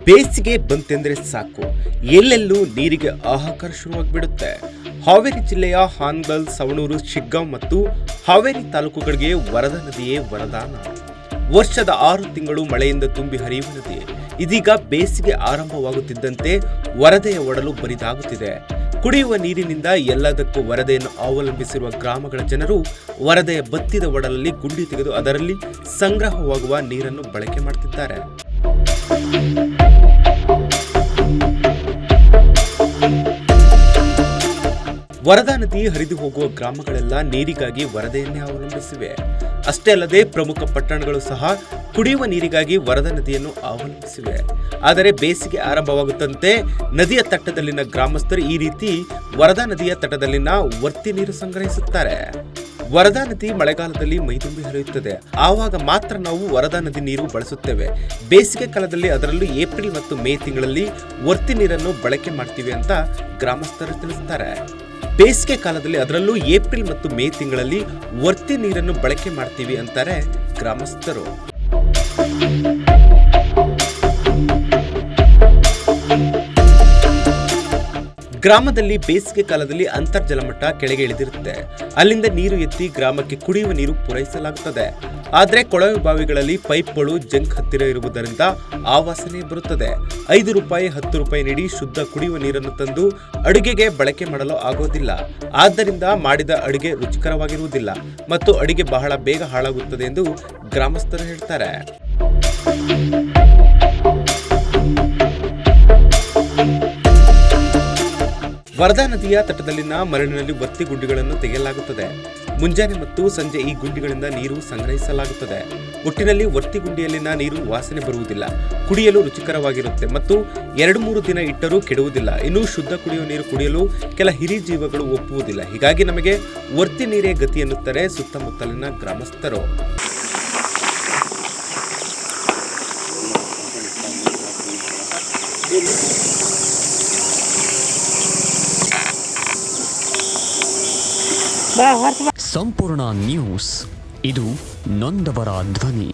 ಬೇಸಿಗೆ ಬಂತೆಂದರೆ ಸಾಕು, ಎಲ್ಲೆಲ್ಲೂ ನೀರಿಗೆ ಹಾಹಾಕಾರ ಶುರುವಾಗಿಬಿಡುತ್ತೆ. ಹಾವೇರಿ ಜಿಲ್ಲೆಯ ಹಾನಗಲ್, ಸವಣೂರು, ಶಿಗ್ಗಾಂವ್ ಮತ್ತು ಹಾವೇರಿ ತಾಲೂಕುಗಳಿಗೆ ವರದಾ ನದಿಯೇ ವರದಾನ. ವರ್ಷದ 6 ತಿಂಗಳು ಮಳೆಯಿಂದ ತುಂಬಿ ಹರಿಯುವ ನದಿ ಇದೀಗ ಬೇಸಿಗೆ ಆರಂಭವಾಗುತ್ತಿದ್ದಂತೆ ವರದೆಯ ಒಡಲು ಬರಿದಾಗುತ್ತಿದೆ. ಕುಡಿಯುವ ನೀರಿನಿಂದ ಎಲ್ಲದಕ್ಕೂ ವರದೆಯನ್ನು ಅವಲಂಬಿಸಿರುವ ಗ್ರಾಮಗಳ ಜನರು ವರದೆಯ ಬತ್ತಿದ ಒಡಲಲ್ಲಿ ಗುಂಡಿ ತೆಗೆದು ಅದರಲ್ಲಿ ಸಂಗ್ರಹವಾಗುವ ನೀರನ್ನು ಬಳಕೆ ಮಾಡುತ್ತಿದ್ದಾರೆ. ವರದಾ ನದಿ ಹರಿದು ಹೋಗುವ ಗ್ರಾಮಗಳೆಲ್ಲ ನೀರಿಗಾಗಿ ವರದೆಯನ್ನೇ ಅವಲಂಬಿಸಿವೆ. ಅಷ್ಟೇ ಅಲ್ಲದೆ ಪ್ರಮುಖ ಪಟ್ಟಣಗಳು ಸಹ ಕುಡಿಯುವ ನೀರಿಗಾಗಿ ವರದಾ ನದಿಯನ್ನು ಅವಲಂಬಿಸಿವೆ. ಆದರೆ ಬೇಸಿಗೆ ಆರಂಭವಾಗುತ್ತಂತೆ ನದಿಯ ತಟ್ಟದಲ್ಲಿನ ಗ್ರಾಮಸ್ಥರು ಈ ರೀತಿ ವರದಾ ನದಿಯ ತಟದಲ್ಲಿನ ವರ್ತಿ ನೀರು ಸಂಗ್ರಹಿಸುತ್ತಾರೆ. ವರದಾ ನದಿ ಮಳೆಗಾಲದಲ್ಲಿ ಮೈದುಂಬಿ ಹರಿಯುತ್ತದೆ, ಆವಾಗ ಮಾತ್ರ ನಾವು ವರದಾ ನದಿ ನೀರು ಬಳಸುತ್ತೇವೆ. ಬೇಸಿಗೆ ಕಾಲದಲ್ಲಿ ಅದರಲ್ಲೂ ಏಪ್ರಿಲ್ ಮತ್ತು ಮೇ ತಿಂಗಳಲ್ಲಿ ವರ್ತಿ ನೀರನ್ನು ಬಳಕೆ ಮಾಡ್ತೀವಿ ಅಂತ ಗ್ರಾಮಸ್ಥರು ತಿಳಿಸುತ್ತಾರೆ. ಬೇಸಿಗೆ ಕಾಲದಲ್ಲಿ ಅದರಲ್ಲೂ ಏಪ್ರಿಲ್ ಮತ್ತು ಮೇ ತಿಂಗಳಲ್ಲಿ ವರ್ತಿ ನೀರನ್ನು ಬಳಕೆ ಮಾಡ್ತೀವಿ ಅಂತಾರೆ ಗ್ರಾಮಸ್ಥರು. ಗ್ರಾಮದಲ್ಲಿ ಬೇಸಿಗೆ ಕಾಲದಲ್ಲಿ ಅಂತರ್ಜಲ ಮಟ್ಟ ಕೆಳಗೆ ಇಳಿದಿರುತ್ತೆ. ಅಲ್ಲಿಂದ ನೀರು ಎತ್ತಿ ಗ್ರಾಮಕ್ಕೆ ಕುಡಿಯುವ ನೀರು ಪೂರೈಸಲಾಗುತ್ತದೆ. ಆದರೆ ಕೊಳವೆ ಬಾವಿಗಳಲ್ಲಿ ಪೈಪ್ಗಳು ಜಂಕ್ ಹತ್ತಿರ ಇರುವುದರಿಂದ ಆ ವಾಸನೆ ಬರುತ್ತದೆ. 5 ರೂಪಾಯಿ 10 ರೂಪಾಯಿ ನೀಡಿ ಶುದ್ಧ ಕುಡಿಯುವ ನೀರನ್ನು ತಂದು ಅಡುಗೆಗೆ ಬಳಕೆ ಮಾಡಲು ಆಗೋದಿಲ್ಲ. ಆದ್ದರಿಂದ ಮಾಡಿದ ಅಡುಗೆ ರುಚಿಕರವಾಗಿರುವುದಿಲ್ಲ ಮತ್ತು ಅಡುಗೆ ಬಹಳ ಬೇಗ ಹಾಳಾಗುತ್ತದೆ ಎಂದು ಗ್ರಾಮಸ್ಥರು ಹೇಳ್ತಾರೆ. ವರದಾ ನದಿಯ ತಟದಲ್ಲಿನ ಮರಳಿನಲ್ಲಿ ವರ್ತಿ ಗುಂಡಿಗಳನ್ನು ತೆಗೆಯಲಾಗುತ್ತದೆ. ಮುಂಜಾನೆ ಮತ್ತು ಸಂಜೆ ಈ ಗುಂಡಿಗಳಿಂದ ನೀರು ಸಂಗ್ರಹಿಸಲಾಗುತ್ತದೆ. ಒಟ್ಟಿನಲ್ಲಿ ವರ್ತಿ ಗುಂಡಿಯಲ್ಲಿನ ನೀರು ವಾಸನೆ ಬರುವುದಿಲ್ಲ, ಕುಡಿಯಲು ರುಚಿಕರವಾಗಿರುತ್ತೆ ಮತ್ತು 2-3 ದಿನ ಇಟ್ಟರೂ ಕೆಡುವುದಿಲ್ಲ. ಇನ್ನು ಶುದ್ಧ ಕುಡಿಯುವ ನೀರು ಕುಡಿಯಲು ಕೆಲ ಹಿರಿ ಜೀವಗಳು ಒಪ್ಪುವುದಿಲ್ಲ. ಹೀಗಾಗಿ ನಮಗೆ ವರ್ತಿ ನೀರೇ ಗತಿ ಎನ್ನುತ್ತಾರೆ ಸುತ್ತಮುತ್ತಲಿನ ಗ್ರಾಮಸ್ಥರು. ಸಂಪೂರ್ಣ ನ್ಯೂಸ್, ಇದು ನೊಂದವರ ಧ್ವನಿ.